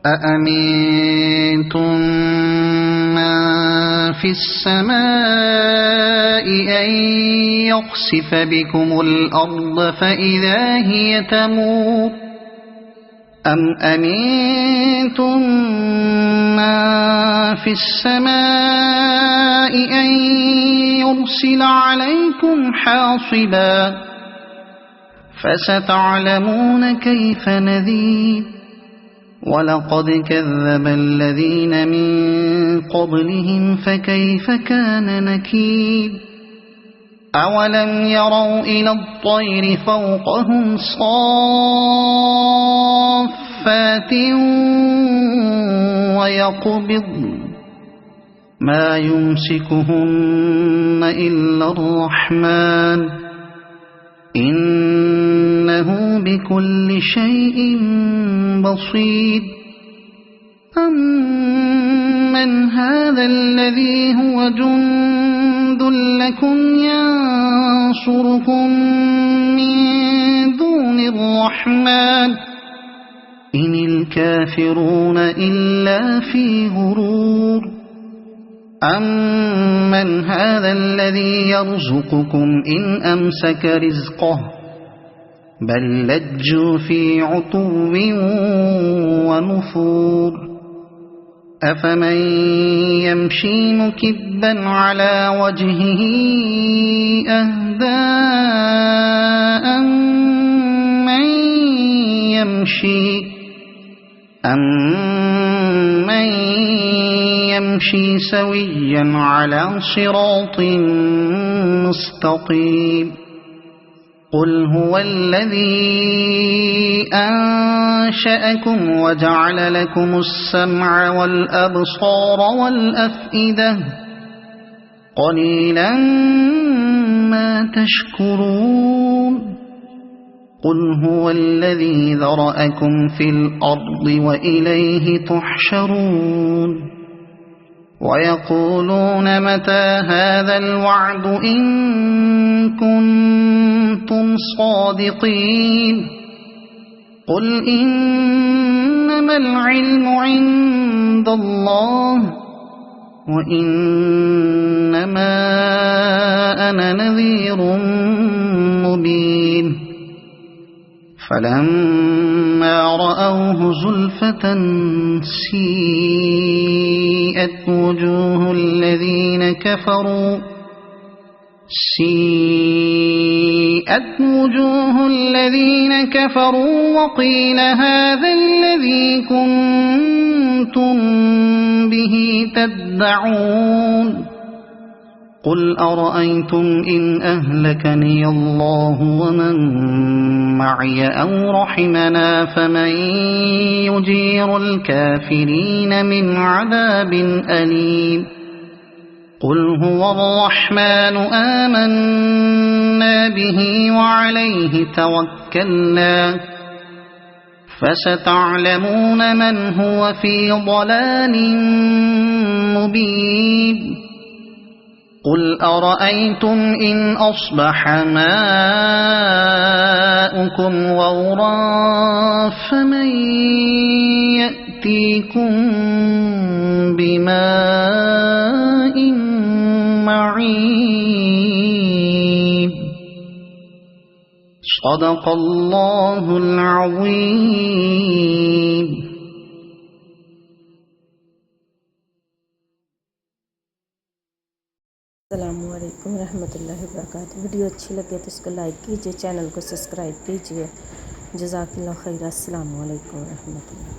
أأمنتم من في السماء أن يخسف بكم الأرض فإذا هي تمور أم أمنتم من في السماء أن يرسل عليكم حاصبا فستعلمون كيف نذير ولقد كذب الذين من قبلهم فكيف كان نكير أولم يروا إلى الطير فوقهم صافات ويقبضن ما يمسكهن إلا الرحمن إنه بكل شيء بصير أمن هذا الذي هو جند لكم ينصركم من دون الرحمن إن الكافرون إلا في غرور أمن هذا الذي يرزقكم إن أمسك رزقه بل لجوا في عتو ونفور أفمن يمشي مكبا على وجهه أهدى أمن يمشي سويا على صراط مستقيم قل هو الذي أنشأكم وجعل لكم السمع والأبصار والأفئدة قليلا ما تشكرون قل هو الذي ذرأكم في الأرض وإليه تحشرون ويقولون متى هذا الوعد إن كنتم صادقين قل إنما العلم عند الله وإنما أنا نذير مبين فلما رأوه زلفة سيئت وجوه الذين كفروا وقيل هذا الذي كنتم به تدعون قل أرأيتم إن أهلكني الله ومن معي أو رحمنا فمن يجير الكافرين من عذاب أليم قل هو الرحمن آمنا به وعليه توكلنا فستعلمون من هو في ضلال مبين قل أرأيتم إن أصبح ماؤكم غورا فمن يأتيكم بماء معين صدق الله العظيم अस्सलामुअलैकुम रहमतुल्लाहि वबरकातुहू। वीडियो अच्छी लगे तो इसको लाइक कीजिए, चैनल को सब्सक्राइब कीजिए। जज़ाकल्लाह खैर। अस्सलामुअलैकुम रहमतुल्लाह।